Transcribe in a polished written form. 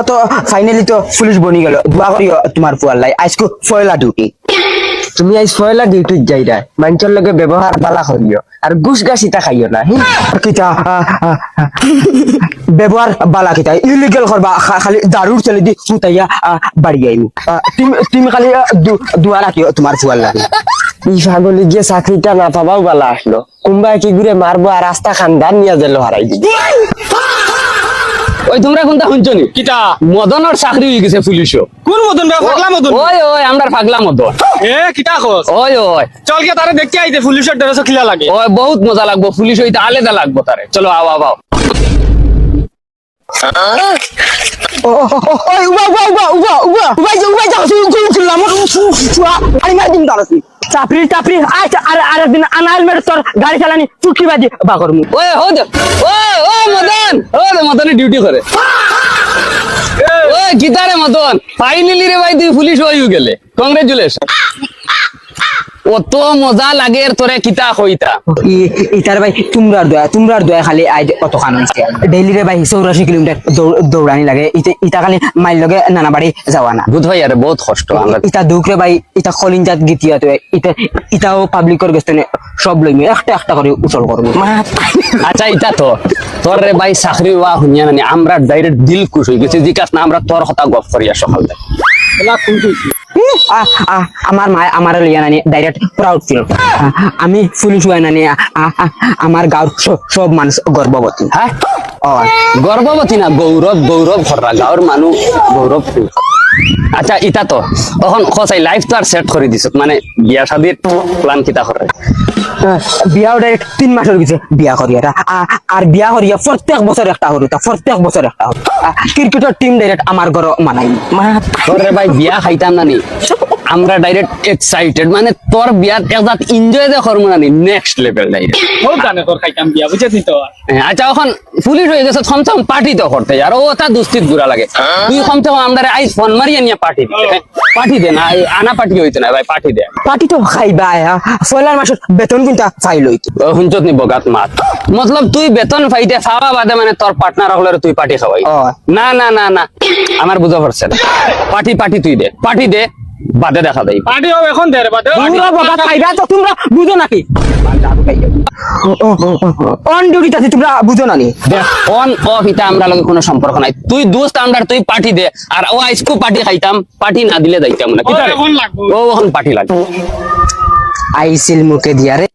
তো ফাইনালি তো পুলিশ বনি গেল। দোয়া করিও তোমার ফুয়ার লাই আজকে ফয়লা ডিউটি। তুমি আজ ফয়লা ডিউটিত যাইরা মানুষের লগে ব্যবহার বালা করিও আর ঘুষ গাছিতা খাইও না। কিতা ব্যবহার বালা কিতা ইলিগাল করবা খালি দারুর চলে দি উতাইয়া বাড়ি আইনি। তুমি খালি দোয়া রাখিও তোমার ফুয়ার লাগে। ই ছাগলি গিয়ে চাকরিটা না পাবাও বালা আসলো, কুম্বা কি ঘুরে মারবো আর রাস্তা খান্দান নিয়ে গেল হারাই দিবি। ওই তোমরা কোনটা শুনছো নি? কিটা মদনের চাকরি হয়ে গেছে পুলিশও। কোন মদন বে পাগলা মদন? ওই ওই আমরা পাগলা মদন। কিটা কস? ওই ওই চল কে তারে দেখতে আইতে পুলিশের ড্রেস খিলা লাগে। ওই বহুত মজা লাগবো, পুলিশ হইতে আলাদা লাগবো তারে। চলো আও আও আও। চাপড়ি চাপড়ি আর একদিন আনাইল মেরে তোর গাড়ি চালানি চুক্তি বাজি বাকর মু। ওই হো দে ও মদন, ও মদনে ডিউটি করে। ওই কিতারে মদন, ফাইনালি রে ভাই তুই পুলিশ হয়ে গেলে, কংগ্রেচুলেশন। অত মজা লাগে তোরে কিতা কইতা। ইতার ভাই তোমরার দয়া খালি আই কত খান হইছে। ডেইলি রে ভাই 84 কিলোমিটার দৌড়ানি লাগে। ইতা খালি মাইল লগে নানা বাড়ি যাওয়া না। বুধ ভাই আরে বহুত কষ্ট আমরা। ইতা দুঃখ রে ভাই, ইতা কলিনজাত গীতিয়া তো ইতাও পাবলিকর গেছে সব লইমি একটা করে উচল করবো। আচ্ছা ইতা তো তোর রে ভাই চাকরি হওয়া শুনিয়া নানি আমরা ডাইরেক্ট দিল খুশ হয়ে গেছে। জিকাস না আমরা তোর কথা গপ করিয়া সকাল থেকে আমার মা আমার লিয়া নানি ডাইরেক্ট প্রাউড ফিল। আমি পুলিশ হই নানি আমার গাঁর সব মানুষ গর্ববতী। হ্যাঁ গর্ভবতী না গৌরব গৌরব ভরা গাঁর মানুষ গৌরব। আচ্ছা ইতা তো তখন খসাই লাইফ তো আর সেট করে দিছ, মানে বিয়া শাদির প্ল্যান কিতা করে? বিয়াও ডাইরেক্ট 3 মাসের ভিতরে বিয়া করিয়া আর বিয়া করিয়া প্রত্যেক বছর একটা হরুতা ক্রিকেটের টিম ডাইরেক্ট আমার ঘর মানাই। তোর রে ভাই বিয়া খাইতাম নানি আমরা ডাইরেক্ট এক্সাইটেড, মানে তোর বিয়াত একজাত এনজয় দে করমু নানি নেক্সট লেভেল ডাইরেক্ট। বহুত জানে তোর খাইতাম বিয়া বুঝছিস তো। আচ্ছা এখন পুলিশ হয়ে গেছে কমসে কম পার্টি তো করতে আর ও তা দুস্তিত ঘুরা লাগে। তুই কমসে কম আমরা আইস ফোন মারিয়া নিয়ে পার্টি দে না, আনা পার্টি হইতে না ভাই, পার্টি দে। পার্টি তো খাইবা ফয়লার মাসের বেতন কিন্তু ফাইল হইতো। হুঞ্চত নি বগাত মাত মতলব তুই বেতন পাইতে খাওয়া বাদে মানে তোর পার্টনার হলে তুই পার্টি খাওয়াই? না না না না আমার বুঝা পড়ছে না। পার্টি তুই দে, পার্টি দে বাদে দেখা দেই। পার্টি হবে এখন দে রে বাদে। তোমরা বগাত খাইবা তো তোমরা বুঝো নাকি? অন ডিউটি আছে তোমরা বুঝো নানি? দেখ অন অফ এটা আমরা লগে কোনো সম্পর্ক নাই। তুই দোস্ত আমরা, তুই পার্টি দে আর ও আইসকো পার্টি খাইতাম, পার্টি না দিলে যাইতাম না। কি এখন লাগবো ও এখন পার্টি লাগবে। আইসিল মুখে দিয়া রে